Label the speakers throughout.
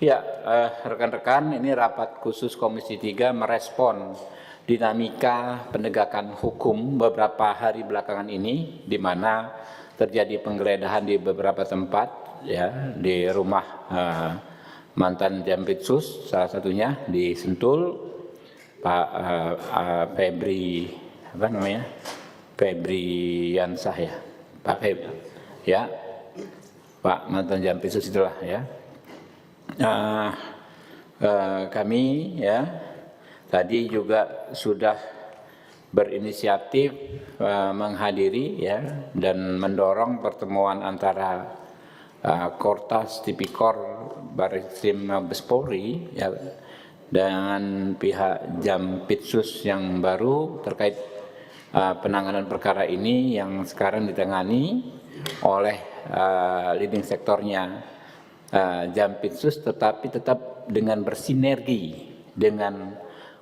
Speaker 1: Ya, rekan-rekan, ini rapat khusus Komisi 3 merespon dinamika penegakan hukum beberapa hari belakangan ini, di mana terjadi penggeledahan di beberapa tempat, ya, di rumah mantan Jampitsus, salah satunya di Sentul, Pak Febri, apa namanya, Febriansah ya, Pak Febri, ya, Pak mantan Jampitsus itulah ya. Kami ya tadi juga sudah berinisiatif menghadiri ya dan mendorong pertemuan antara Kortas Tipikor Barreskrim Mabes Polri ya dengan pihak Jampitsus yang baru terkait penanganan perkara ini yang sekarang ditangani oleh leading sektornya Jampitsus, tetapi tetap dengan bersinergi dengan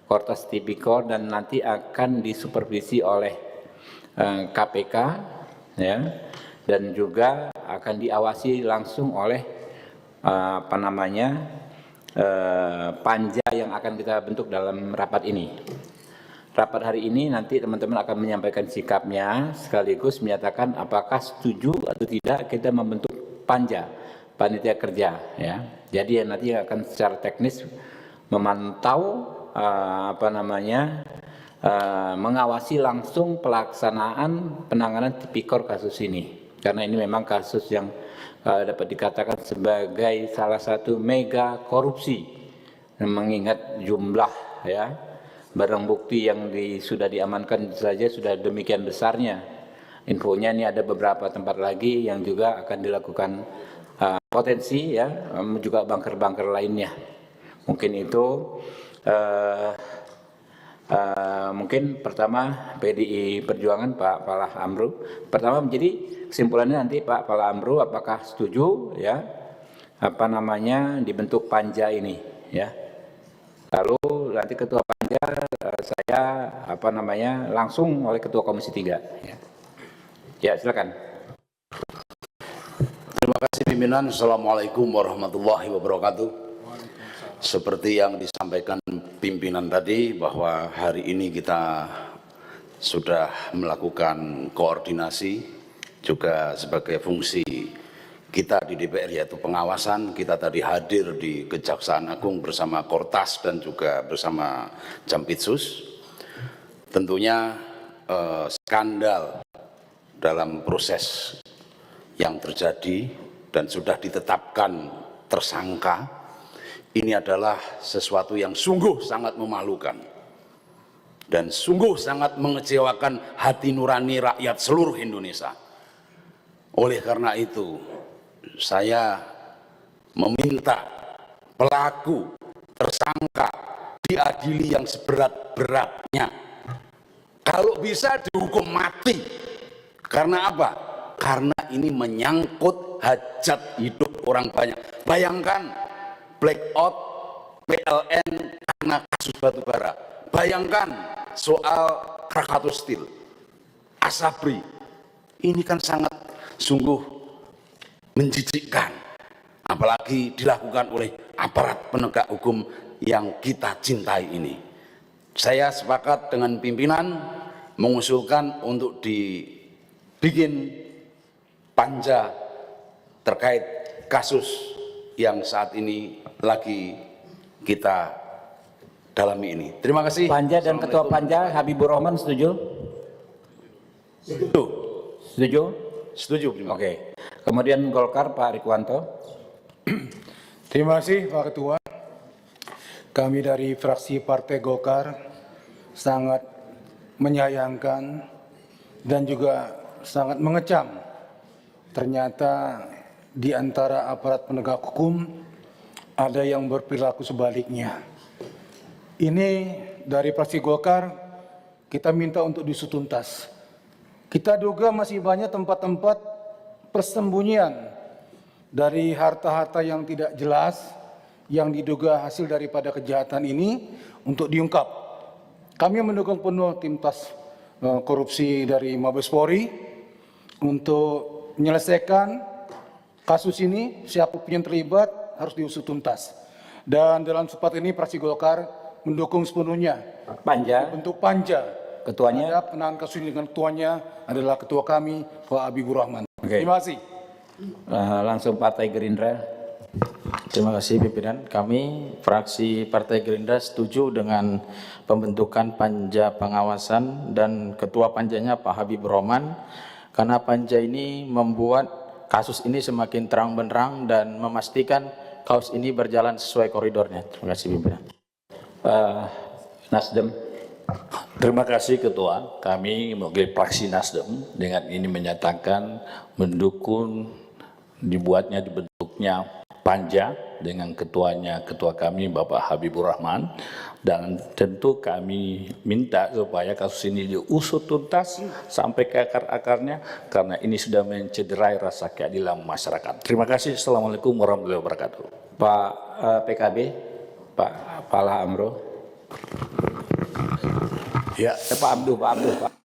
Speaker 1: Kortas Tipikor dan nanti akan disupervisi oleh KPK ya, dan juga akan diawasi langsung oleh panja yang akan kita bentuk dalam rapat ini. Rapat hari ini nanti teman-teman akan menyampaikan sikapnya sekaligus menyatakan apakah setuju atau tidak kita membentuk panitia kerja ya. Jadi nanti akan secara teknis memantau mengawasi langsung pelaksanaan penanganan tipikor kasus ini. Karena ini memang kasus yang dapat dikatakan sebagai salah satu mega korupsi. Mengingat jumlah ya barang bukti yang sudah diamankan saja sudah demikian besarnya. Infonya ini ada beberapa tempat lagi yang juga akan dilakukan potensi ya, juga bunker-bunker lainnya. Mungkin itu mungkin pertama PDI Perjuangan Pak Falah Amru. Pertama menjadi kesimpulannya nanti Pak Falah Amru apakah setuju ya dibentuk panja ini ya. Lalu nanti ketua panja saya langsung oleh ketua Komisi 3 ya. Ya, silakan.
Speaker 2: Terima kasih pimpinan. Assalamualaikum warahmatullahi wabarakatuh. Seperti yang disampaikan pimpinan tadi bahwa hari ini kita sudah melakukan koordinasi juga sebagai fungsi kita di DPR yaitu pengawasan. Kita tadi hadir di Kejaksaan Agung bersama Kortas dan juga bersama Jampitsus. Tentunya skandal dalam proses yang terjadi dan sudah ditetapkan tersangka ini adalah sesuatu yang sungguh sangat memalukan dan sungguh sangat mengecewakan hati nurani rakyat seluruh Indonesia. Oleh karena itu saya meminta pelaku tersangka diadili yang seberat-beratnya, kalau bisa dihukum mati. Karena apa? Karena ini menyangkut hajat hidup orang banyak. Bayangkan blackout PLN karena kasus batubara. Bayangkan soal Krakatau Steel, Asabri. Ini kan sangat sungguh menjijikkan. Apalagi dilakukan oleh aparat penegak hukum yang kita cintai ini. Saya sepakat dengan pimpinan mengusulkan untuk dibikin panja terkait kasus yang saat ini lagi kita dalami ini. Terima kasih.
Speaker 1: Panja dan ketua panja Habibur Rahman setuju?
Speaker 2: Setuju.
Speaker 1: Setuju?
Speaker 2: Setuju.
Speaker 1: Oke. Kemudian Golkar Pak Rikwanto.
Speaker 3: Terima kasih Pak Ketua. Kami dari fraksi Partai Golkar sangat menyayangkan dan juga sangat mengecam ternyata di antara aparat penegak hukum ada yang berperilaku sebaliknya. Ini dari fraksi Golkar kita minta untuk diusut tuntas. Kita duga masih banyak tempat-tempat persembunyian dari harta-harta yang tidak jelas yang diduga hasil daripada kejahatan ini untuk diungkap. Kami mendukung penuh tim tas korupsi dari Mabes Polri untuk menyelesaikan kasus ini. Siapapun yang terlibat harus diusut tuntas. Dan dalam kesempatan ini fraksi Golkar mendukung sepenuhnya
Speaker 1: Panja,
Speaker 3: bentuk panja
Speaker 1: ketuanya.
Speaker 3: terhadap penanganan kasus ini dengan ketuanya adalah ketua kami Pak Habibur Rahman.
Speaker 1: Oke.
Speaker 3: Terima kasih.
Speaker 1: Langsung Partai Gerindra.
Speaker 4: Terima kasih pimpinan. Kami fraksi Partai Gerindra setuju dengan pembentukan panja pengawasan dan ketua panjanya Pak Habibur Rahman, karena panja ini membuat kasus ini semakin terang benderang dan memastikan kasus ini berjalan sesuai koridornya. Terima kasih pimpinan.
Speaker 1: Nasdem.
Speaker 5: Terima kasih Ketua. Kami mewakili fraksi Nasdem dengan ini menyatakan mendukung dibentuknya panja dengan ketuanya, ketua kami Bapak Habibur Rahman, dan tentu kami minta supaya kasus ini diusut tuntas sampai ke akar-akarnya karena ini sudah mencederai rasa keadilan masyarakat. Terima kasih. Assalamualaikum warahmatullahi wabarakatuh.
Speaker 1: Pak PKB, Pak Fala Amro.
Speaker 2: Ya,
Speaker 1: Pak Abdul, Pak.